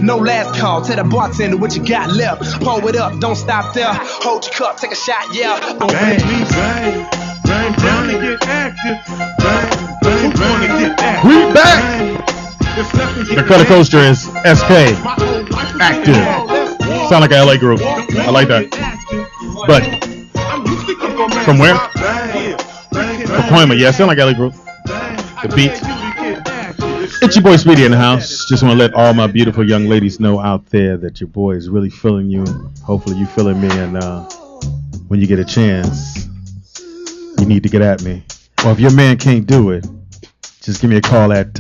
No last call. Tell the bartender what you got left. Pour it up, don't stop there. Hold your cup, take a shot, yeah. Bang, bang, down and get active. Bang, gonna get active. We back. The color coaster is SK. Active. Sound like an LA group. I like that. But from where? Pacoima. Yeah, sound like LA group. The beats. It's your boy Speedy in the house. Just want to let all my beautiful young ladies know out there that your boy is really feeling you. Hopefully you feeling me. And when you get a chance, you need to get at me. Or if your man can't do it, just give me a call at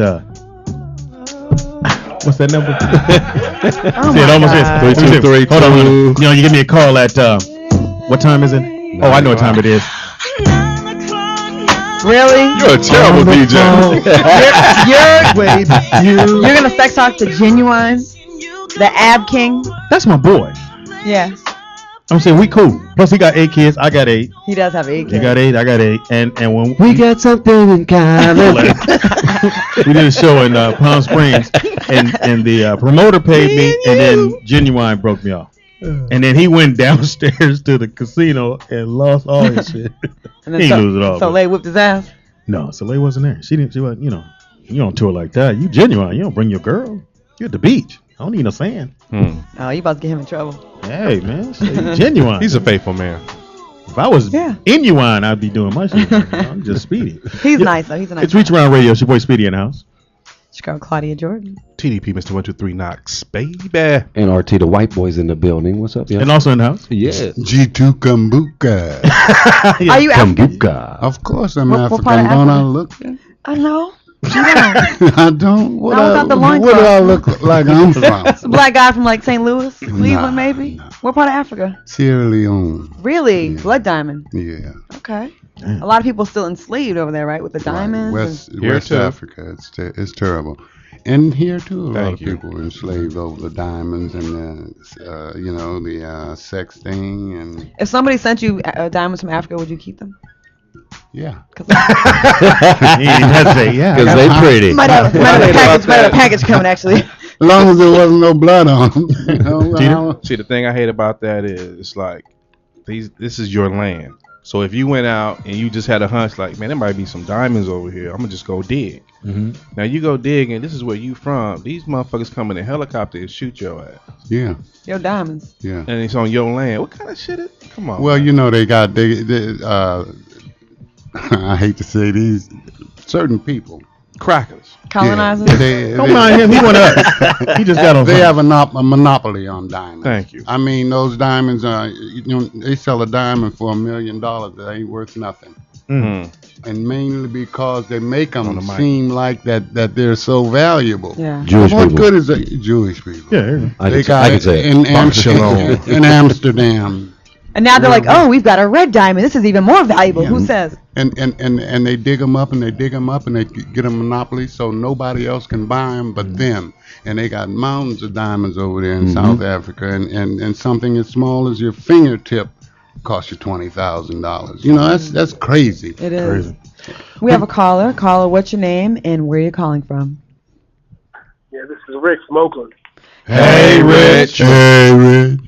what's that number? Oh See, it almost is. 323. Hold on. You know, you give me a call at what time is it? Oh, I know what time it is. Really? You're a terrible DJ. You're gonna sex talk to Genuine, the Ab King. That's my boy. Yeah. I'm saying we cool. Plus he got 8 kids. I got 8. He does have 8 kids. He got 8. I got 8. And when We got something in common. we did a show in Palm Springs, and the promoter paid me, and then Genuine broke me off. And then he went downstairs to the casino and lost all his shit. And then He didn't lose it all. Soleil whipped his ass. No, Soleil wasn't there. She wasn't, you know, you don't tour like that. You Genuine. You don't bring your girl. You're at the beach. I don't need no sand. Oh, you about to get him in trouble. Hey, man. Genuine. He's a faithful man. If I was Inuine, I'd be doing my shit. I'm just Speedy. He's nice, though. He's a nice It's Reach Around Radio. It's your boy Speedy in the house. It's your girl, Claudia Jordan. TDP, Mr. 123 Knox, baby. And RT, the white boys in the building. What's up, y'all? And also in the house. Yeah. G2 Kambuka. Are you African? Kambuka. Of course I'm What African. part of Don't I Africa? look it? I know. You don't. I don't. What, No, without the loincloth. what do I look like I'm It's a from? black guy from like St. Louis, Cleveland, Nah, maybe. nah. What part of Africa? Sierra Leone. Really? Yeah. Blood diamond. Yeah. Okay. Damn. A lot of people still enslaved over there, right? With the diamonds. West too. Africa. It's terrible. And here too, a lot Thank of you. people were enslaved over the diamonds and the sex thing and If somebody sent you diamonds from Africa, would you keep them? yeah. He didn't hesitate. Yeah. Because they pretty. Might have a package coming, actually. As long as there wasn't no blood on them. You know, See, the thing I hate about that is, it's like, this is your land. So if you went out and you just had a hunch, like, man, there might be some diamonds over here. I'm gonna just go dig. Mm-hmm. Now you go dig, and this is where you from. These motherfuckers come in a helicopter and shoot your ass, yeah, Your diamonds. yeah. and it's on your land. What kind of shit is? Come on. Well, you know, they I hate to say these certain people. crackers. Colonizers. Don't mind him. He went up. He just got on. They have a monopoly on diamonds. Thank you. I mean, those diamonds are, they sell a diamond for $1 million. That ain't worth nothing. Mm-hmm. And mainly because they make On them the mic. seem like that they're so valuable. Yeah. Jewish What people. good is that? Jewish people. Yeah. There you go. I They can got say it it. Shalom. in Amsterdam. And now they're like, oh, we've got a red diamond. This is even more valuable. Yeah. Who says? And they dig them up and they dig them up and they get a monopoly so nobody else can buy them but them. And they got mountains of diamonds over there in South Africa, and something as small as your fingertip costs you $20,000. You know, that's crazy. It is. Crazy. We have a caller. Caller, what's your name and where are you calling from? Yeah, this is Rick from Oakland. Hey, Rich. Hey, Red.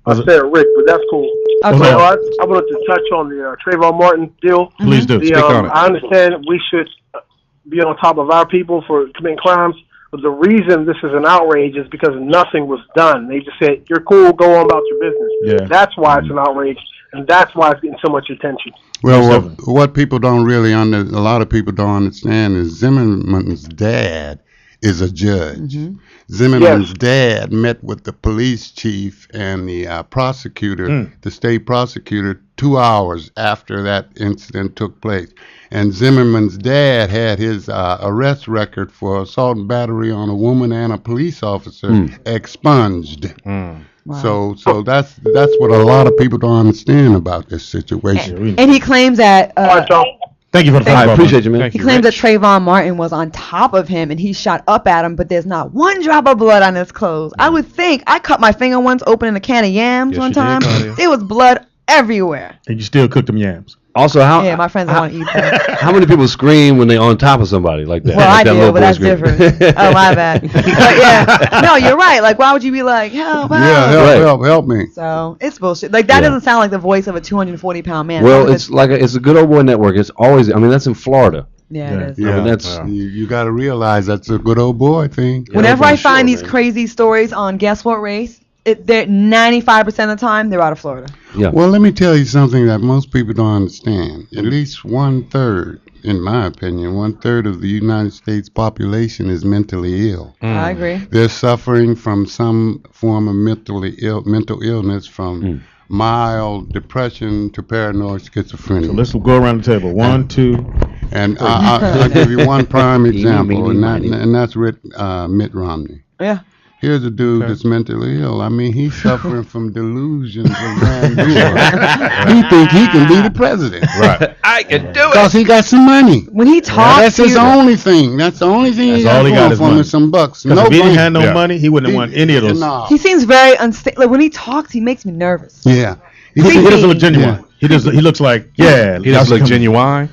I said Rick, but that's cool. Okay. So I wanted to touch on the Trayvon Martin deal. Please do. Speak on it. I understand we should be on top of our people for committing crimes, but the reason this is an outrage is because nothing was done. They just said, you're cool, go on about your business. Yeah. That's why it's an outrage, and that's why it's getting so much attention. Well, what people don't really a lot of people don't understand is Zimmerman's dad is a judge. Zimmerman's dad met with the police chief and the prosecutor, the state prosecutor, 2 hours after that incident took place. And Zimmerman's dad had his arrest record for assault and battery on a woman and a police officer expunged. Wow. So that's what a lot of people don't understand about this situation. And he claims that All right, y'all. Thank you for the phone I call, appreciate you, man. Thank he you, claims Rich. that Trayvon Martin was on top of him and he shot up at him, but there's not one drop of blood on his clothes. I would think I cut my finger once opening a can of yams Yes, one you did, time. Claudia. There was blood everywhere. And you still cook them yams. Also, how Yeah, my friends don't want to eat that. how many people scream when they're on top of somebody like that? Well, like I that do, little but boy that's scream. different. Oh, my bad. But yeah, no, you're right. Like, why would you be like, help, help? Yeah, Right. help me. So it's bullshit. Like that Yeah. doesn't sound like the voice of a 240-pound man. Well, Sounds it's like it's a good old boy network. It's always. I mean, that's in Florida. yeah, it is. I mean, that's You got to realize that's a good old boy thing. Whenever for I find sure, these man. crazy stories on Guess What Race, they're 95% of the time they're out of Florida. yeah. Well, let me tell you something that most people don't understand. At least 1/3, in my opinion, 1/3 of the United States population is mentally ill. I agree. They're suffering from some form of mental illness, from mild depression to paranoid schizophrenia. So let's go around the table. 1, 2. And I'll give you one prime example, meeny, and that's Mitt Romney. Yeah. Here's a dude that's mentally ill. I mean, he's suffering from delusions of grandeur. He think he can be the president. Right. I can do Because he got some money. When he talks That's to his you, only thing. That's the only thing he That's all got he got going is for him money. is some bucks. Because if he didn't have no Yeah. money, he wouldn't have won any of those. No. he seems very unstable. Like when he talks, he makes me nervous. Yeah. He doesn't look genuine. Yeah. He looks like, yeah. He doesn't look genuine.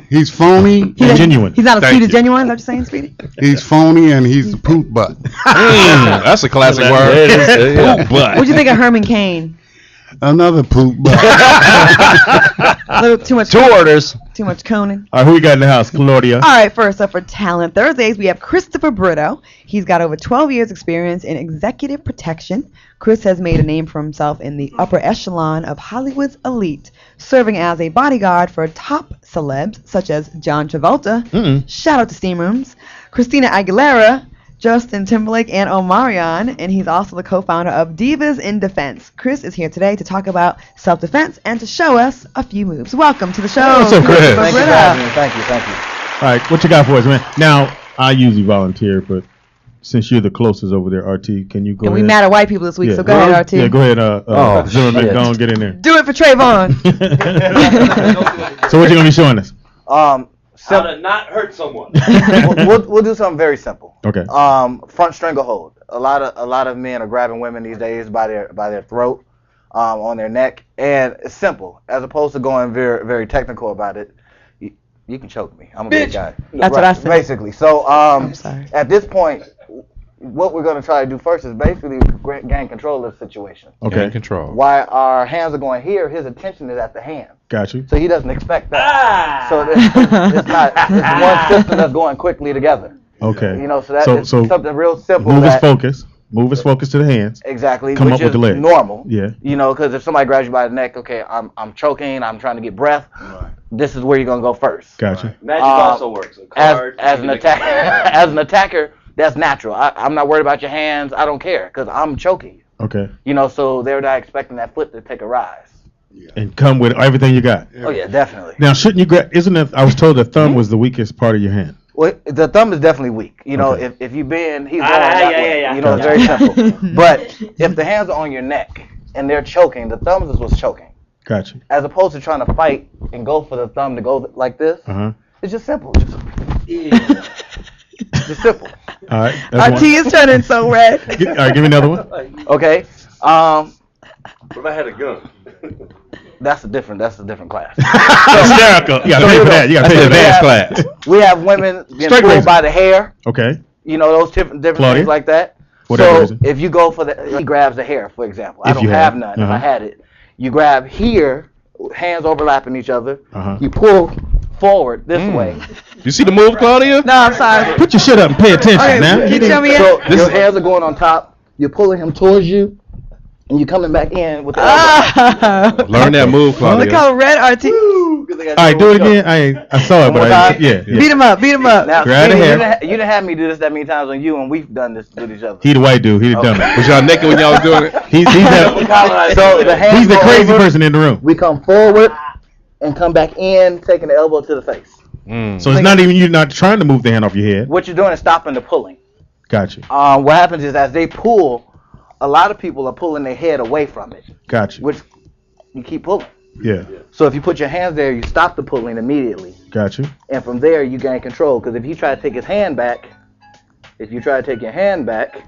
He's phony. He's genuine. He's not a Thank Speedy you. Genuine. Is that what you're saying, Speedy? He's phony and he's a poop butt. That's a classic Yeah, word. it is, yeah. Poop butt. What'd you think of Herman Cain? Another poop butt. A little too much. 2 orders. Too much Conan. All right, who we got in the house? Claudia. All right, first up for Talent Thursdays, we have Christopher Brito. He's got over 12 years experience in executive protection. Chris has made a name for himself in the upper echelon of Hollywood's elite, serving as a bodyguard for top celebs such as John Travolta, shout out to Steam Rooms, Christina Aguilera, Justin Timberlake, and Omarion, and he's also the co-founder of Divas in Defense. Chris is here today to talk about self-defense and to show us a few moves. Welcome to the show. What's up, Chris? Christopher Thank you for Brito. having me. Thank you. All right, what you got for us, man? Now, I usually volunteer, but since you're the closest over there, RT, can you go And we ahead? mad at white people this week, Yeah. so go ahead, RT. Yeah, go ahead. Zimmerman, shit. go on, get in there. Do it for Trayvon. So what you gonna be showing us? How to not hurt someone. we'll do something very simple. Okay. Front stranglehold. A lot of men are grabbing women these days by their throat, on their neck, and it's simple. As opposed to going very very technical about it, you can choke me. I'm a big guy. That's what I said. Basically. So sorry. at this point, what we're going to try to do first is basically gain control of the situation. Okay. Gain control. While our hands are going here, his attention is at the hand. Got you. So he doesn't expect that. So it's one system that's going quickly together. Okay. You know, so that's So something real simple. move his that- focus. Move his focus to the hands. Exactly. Come which up with is the legs. normal. Yeah. You know, because if somebody grabs you by the neck, okay, I'm choking, I'm trying to get breath. This is where you're gonna go first. Got you. Magic also works. A As card, an attacker, as an attacker, that's natural. I'm not worried about your hands. I don't care because I'm choking you. Okay. You know, so they're not expecting that foot to take a rise. And come with everything you got. Oh yeah, definitely. Now, shouldn't you grab? Isn't it? I was told the thumb was the weakest part of your hand. Well, the thumb is definitely weak. You know, Okay. if you bend, he's going that way. yeah. You know, it's very simple. But if the hands are on your neck and they're choking, the thumb is what's choking. Got you. As opposed to trying to fight and go for the thumb to go like this, it's just simple. Just simple. All right. Our That's tea is turning so red. all right. Give me another one. Okay. What if I had a gun? That's a different class. Hysterical. You gotta pay for that. You gotta pay for advanced that. class. We have women getting Straight pulled razor. by the hair. Okay. You know, those different Claudia? things like that. Whatever So reason. if you go for the, he grabs the hair, for example. I If don't you have have. none. If I had it, you grab here, hands overlapping each other. Uh-huh. You pull forward this way. You see the move, Claudia? No, I'm sorry. Put your shit up and pay attention, Okay, man. can you tell me So it? your hands are going on top. You're pulling him towards you, and you're coming back in with the elbow. Ah. Learn that move, Look Claudia. how red RT. All right, do it again. I saw it, One but more I time? yeah. Beat him up. Beat him up. Now, Grab the Stevie, hair. you didn't have me do this that many times on you, and we've done this with each other. He the white dude. He the dummy. Was y'all naked when y'all was doing it? He's that, So the hands he's the go crazy over, person in the room. We come forward and come back in, taking the elbow to the face. So it's not even you not trying to move the hand off your head. What you're doing is stopping the pulling. Got you. What happens is as they pull, a lot of people are pulling their head away from it, Got you. which you keep pulling. Yeah. So if you put your hands there, you stop the pulling immediately, Got you. and from there you gain control. Because if you try to take his hand back, if you try to take your hand back, you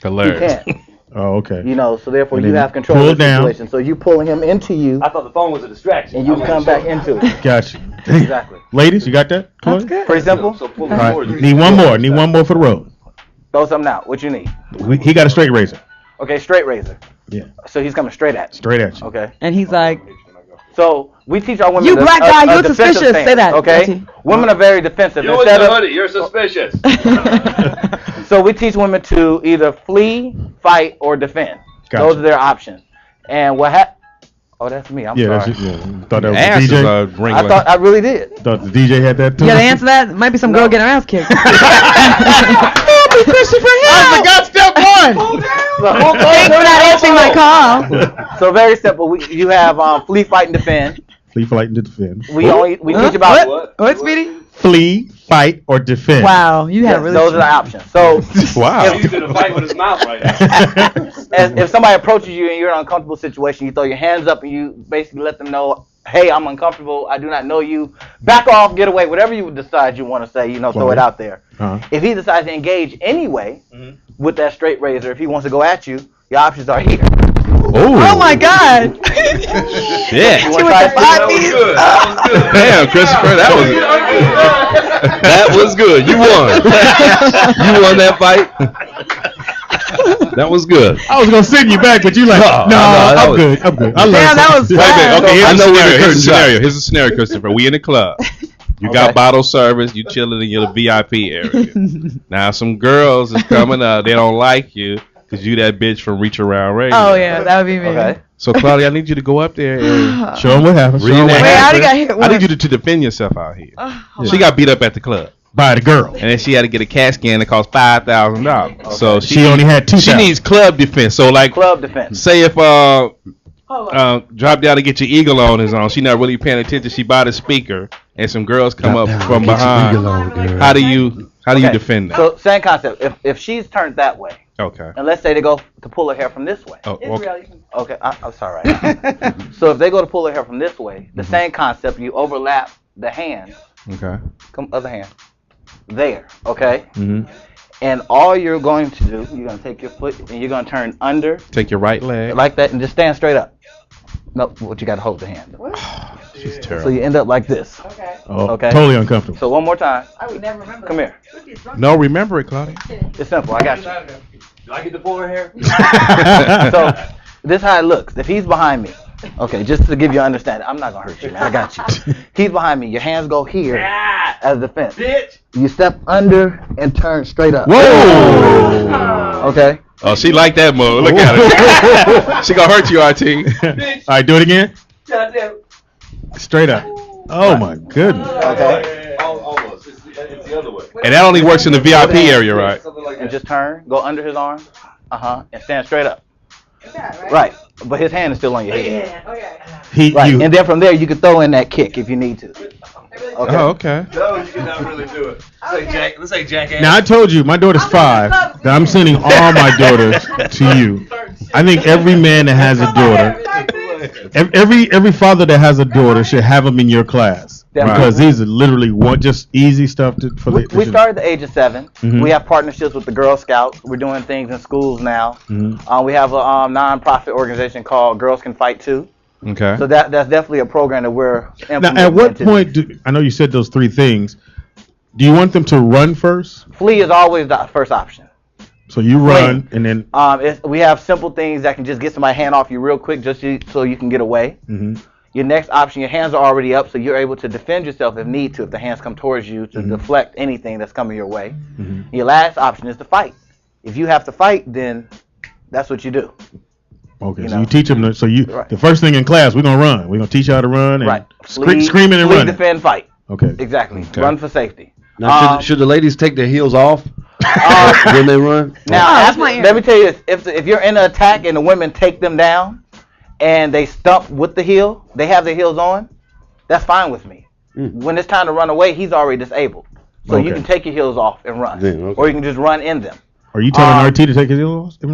Hilarious. can't. Oh, okay. You know, so therefore And you then have control pull of the down. situation. So you pulling him into you, I thought the phone was a distraction. and you come back into it. Gotcha. Exactly. Ladies, you got that? That's Chloe? good. Pretty simple. So pull All it right. forward. Need one more. Need one more for the road. Throw something out. What you need? He got a straight razor. Okay, straight razor. Yeah. So he's coming straight at you. Straight at you. Okay. And he's like, So we teach our women. You black guy, you're defensive suspicious. stance, Say that. Okay. That's Women are very defensive. You with Instead the of, hoodie, you're suspicious. so we teach women to either flee, fight, or defend. Gotcha. Those are their options. And what happened? Oh, that's me. I'm Yeah, sorry. that's yeah. Thought that was Ass the is DJ. a ring. I thought I really did. Thought the DJ had that too. you gotta answer that? Might be some girl getting her ass kicked. I forgot step one. Thanks for not answering my call. So very simple. You have flee, fight, and defend. Flee, fight, and defend. We teach about What, Speedy? Flee, fight, or defend. Wow, you had really. those are the options. So Wow. He's in a fight with his mouth right now. if somebody approaches you and you're in an uncomfortable situation, you throw your hands up and you basically let them know, hey, I'm uncomfortable. I do not know you. Back off, get away. Whatever you decide you want to say, throw it out there. Uh-huh. If he decides to engage anyway with that straight razor, if he wants to go at you, your options are here. Oh my God! Shit. You want to try to That fight was me? good. That was good. Damn, Christopher, that was good. You won. You won that fight. That was good. I was gonna send you back, but you like, no, I'm good. I'm good. I love Damn, that was Wait a minute. fast. Okay, I here's know a where the scenario. Here's a curtain's scenario. Here's a scenario, Christopher. We in the club. You got Okay. bottle service. You chilling in your VIP area. Now some girls is coming up. They don't like you because you that bitch from Reach Around Radio. Oh yeah, that would be me. Okay. So Claudia, I need you to go up there and Show him what happened. Show him what reenact. Wait, I happened. already got hit I need once. you to defend yourself out here. Oh, She got beat up at the club, By the girl. and then she had to get a CAT scan that cost $5,000. So She only had she 2,000. needs club defense. So like, Club defense. say if drop down to get your eagle on is on, she not really paying attention. She bought a speaker, and some girls come up from behind. How do you Okay. defend that? So same concept. If she's turned that way, Okay. and let's say they go to pull her hair from this way. Oh, okay. Okay, I'm sorry. So if they go to pull her hair from this way, the same concept, you overlap the hand, Okay. come other hand, there, okay? hmm And all you're going to do, you're going to take your foot and you're going to turn under Take your right leg. like that and just stand straight up. No, what you got to hold the hand. She's So terrible. you end up like this. Oh, Okay. Totally uncomfortable. So one more time. I would never remember. Come here. No, remember it, Claudia. It's simple. I got you. Do I get to pull her hair? So this how it looks. If he's behind me, okay, just to give you an understanding, I'm not gonna hurt you, man. I got you. He's behind me. Your hands go here as defense. Bitch. You step under and turn straight up. Whoa! Okay. Oh, she like that move. Look at her. She gonna hurt you, RT. All right, do it again. Goddamn. Straight up. Oh my goodness. Okay. Almost. It's the other way. And that only works in the VIP area, right? Something like And that. just turn, go under his arm, and stand straight up. Right. But his hand is still on your head. He, Right. you, And then from there you can throw in that kick if you need to. Okay. Oh, okay. No, you cannot really do it. Let's say jackass. now I told you my daughter's 5. That I'm sending all my daughters to you. I think every man that has a daughter, every father that has a daughter should have them in your class Definitely. because these are literally just easy stuff for the. We started at the age of 7. Mhm. We have partnerships with the Girl Scouts. We're doing things in schools now. Mhm. We have a non-profit organization called Girls Can Fight Too. Okay. So that's definitely a program that we're Now, implementing. at what into point I know you said those 3 things. Do you want them to run first? flee is always the first option. So you run and then. We have simple things that can just get somebody's hand off you real quick, so you can get away. Mhm. Your next option, your hands are already up, so you're able to defend yourself if need to. If the hands come towards you to deflect anything that's coming your way. Mhm. Your last option is to fight. If you have to fight, then that's what you do. Okay, You so know. you teach them. So you Right. the first thing in class we're gonna run. We're gonna teach you how to run and Right. screaming and flee, running. defend, fight. Okay. Exactly. Okay. Run for safety. Now, should the ladies take their heels off when they run? Now, that's after- my ear. let me tell you this: if you're in an attack and the women take them down, and they stump with the heel, they have their heels on. That's fine with me. When it's time to run away, he's already disabled, so you Okay. can take your heels off and run, Then, okay. or you can just run in them. Are you telling RT to take his heels off?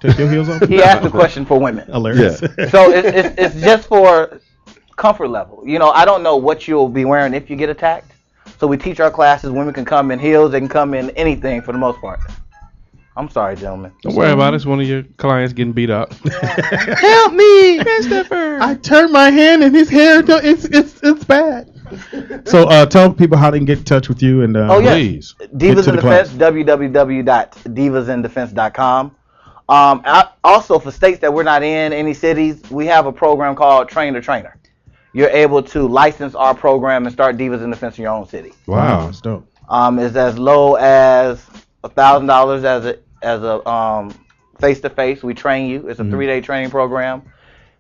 Take your heels off? He asked the question for women, Hilarious. so it's just for comfort level. You know, I don't know what you'll be wearing if you get attacked. So we teach our classes. Women can come in heels. They can come in anything for the most part. I'm sorry, gentlemen. Don't worry about it. It's one of your clients getting beat up. Help me, Christopher! I turned my hand and his hair. It's bad. So tell people how they can get in touch with you and please. Divas in Defense. www.divasindefense.com. Also, for states that we're not in, any cities, we have a program called Train the Trainer. You're able to license our program and start Divas in Defense in your own city. Wow, that's dope. It's as low as $1,000 as a face-to-face. We train you. It's a 3-day training program.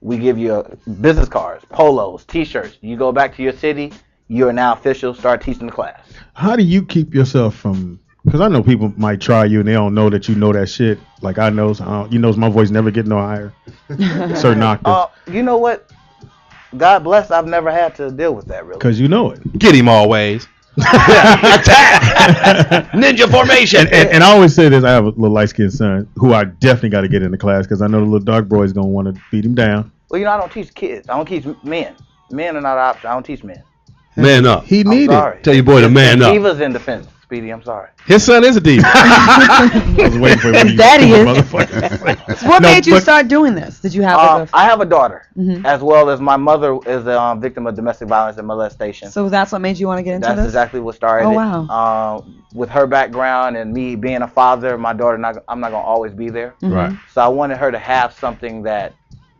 We give you business cards, polos, T-shirts. You go back to your city. You are now official. Start teaching the class. How do you keep yourself from? Because I know people might try you and they don't know that you know that shit. Like I know, you know, my voice never get no higher. Certain octaves. You know what? God bless. I've never had to deal with that really. Because you know it. Get him always. Attack! Ninja formation. And I always say this. I have a little light skinned son who I definitely got to get in the class because I know the little dark boy is gonna want to beat him down. Well, you know, I don't teach kids. I don't teach men. Men are not an option. I don't teach men. Man up. He needed it. Tell your boy to man up. Divas in Defense, Speedy. I'm sorry. His son is a diva. I was waiting for His daddy is. motherfucker. So what made you start doing this? Did you have I have a daughter, as well as my mother is a victim of domestic violence and molestation. So that's what made you want to get into That's this? exactly what started Oh, it. wow. With her background and me being a father, my daughter, I'm not going to always be there. Right. So I wanted her to have something that,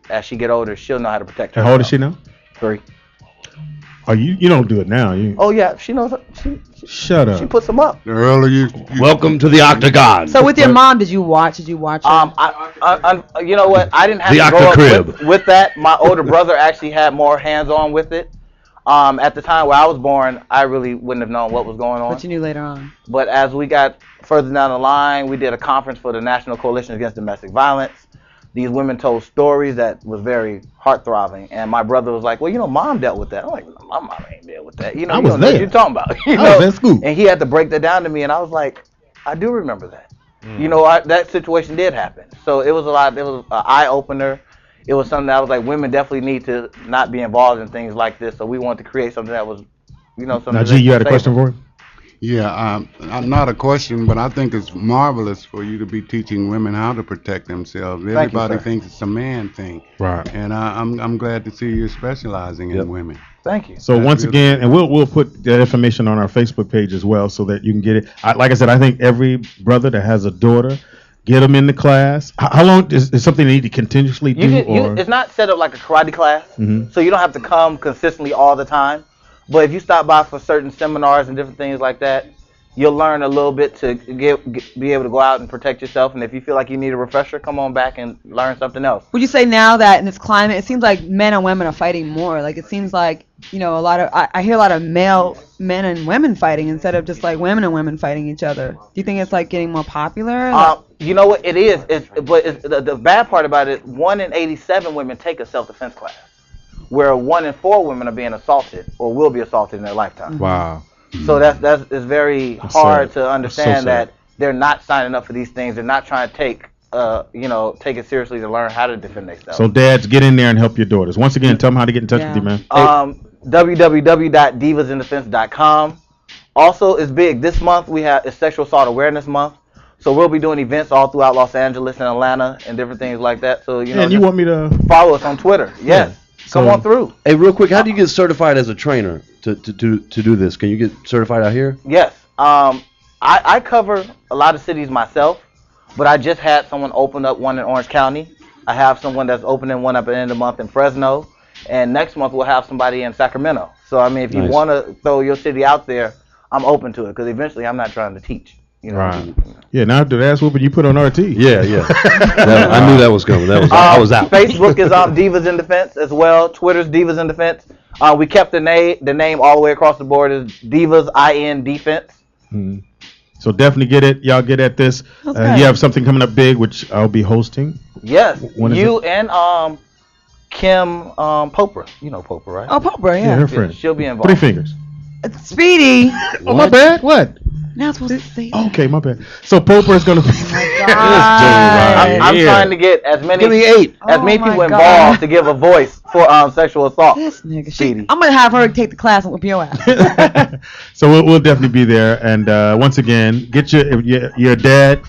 as she get older, she'll know how to protect herself. How old is she now? 3. Oh, you don't do it now. Oh yeah, she knows. Shut up. She puts them up. The earlier you Welcome to the octagon. So with your mom, did you watch? You know what? I didn't have The to grow up octa-crib. with that. My older brother actually had more hands-on with it. At the time where I was born, I really wouldn't have known what was going on. But you knew later on. But as we got further down the line, we did a conference for the National Coalition Against Domestic Violence. These women told stories that was very heart-throbbing, and my brother was like, "Well, you know, Mom dealt with that." I'm like, "My mom ain't dealt with that." You know, I you was don't know what there. you're talking about. You I know? was at school. And he had to break that down to me, and I was like, "I do remember that." You know, that situation did happen. So it was an eye-opener. It was something that I was like, women definitely need to not be involved in things like this. So we wanted to create something that was, you know, something. Now, G, you had a question for him? Yeah, not a question, but I think it's marvelous for you to be teaching women how to protect themselves. Everybody thinks it's a man thing, right? And I'm glad to see you're specializing in women. Thank you. So once again, and we'll put that information on our Facebook page as well, so that you can get it. Like I said, I think every brother that has a daughter, get them in the class. How long is something they need to continuously do? It's not set up like a karate class, so you don't have to come consistently all the time. But if you stop by for certain seminars and different things like that, you'll learn a little bit to be able to go out and protect yourself. And if you feel like you need a refresher, come on back and learn something else. Would you say now that in this climate, it seems like men and women are fighting more? Like it seems like, you know, I hear a lot of male men and women fighting instead of just like women and women fighting each other. Do you think it's like getting more popular? You know what? It is. But the bad part about it, 1 in 87 women take a self-defense class, where 1 in 4 women are being assaulted or will be assaulted in their lifetime. Wow. So it's very hard to understand that they're not signing up for these things. They're not trying to take it seriously to learn how to defend themselves. So dads, get in there and help your daughters. Once again, tell them how to get in touch with you, man. www.divasindefense.com. Also, it's big. This month it's Sexual Assault Awareness Month. So we'll be doing events all throughout Los Angeles and Atlanta and different things like that. So and you want me to follow us on Twitter? Yes. Come on through. Hey, real quick, how do you get certified as a trainer to do this? Can you get certified out here? Yes. I cover a lot of cities myself, but I just had someone open up one in Orange County. I have someone that's opening one up at the end of the month in Fresno, and next month we'll have somebody in Sacramento. So I mean, if you want to throw your city out there, I'm open to it because eventually I'm not trying to teach. You know? Right. Yeah. Now after the ass whooping you put on RT. Yeah. I knew that was coming. I was out. Facebook is Divas in Defense as well. Twitter's Divas in Defense. We kept the name all the way across the board is Divas IN Defense. So definitely get it. Y'all get at this. You have something coming up big, which I'll be hosting. Yes. And Kim Popper. You know Popper, right? Oh, Popper, yeah. Yeah, her friend. She'll be involved. 3 fingers. Speedy. Oh, my bad. What? Not supposed to say that. Okay, my bad. So Popper is going to be. I'm trying to get as many people involved to give a voice for sexual assault. This nigga. I'm gonna have her take the class and whip your ass. So we'll definitely be there. And once again, get your dad.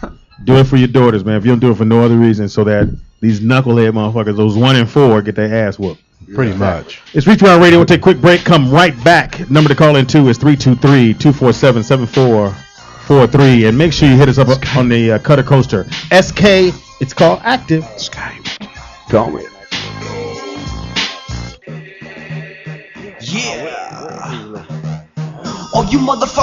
Do it for your daughters, man. If you don't do it for no other reason, so that these knucklehead motherfuckers, those 1 and 4, get their ass whooped. Pretty much. It's Reach Around Radio. We'll take a quick break. Come right back. Number to call in to is 323-247-7443. And make sure you hit us up on the Cutter Coaster. SK, it's called Active. Skype. Call me. Yeah. Oh, you motherfucker.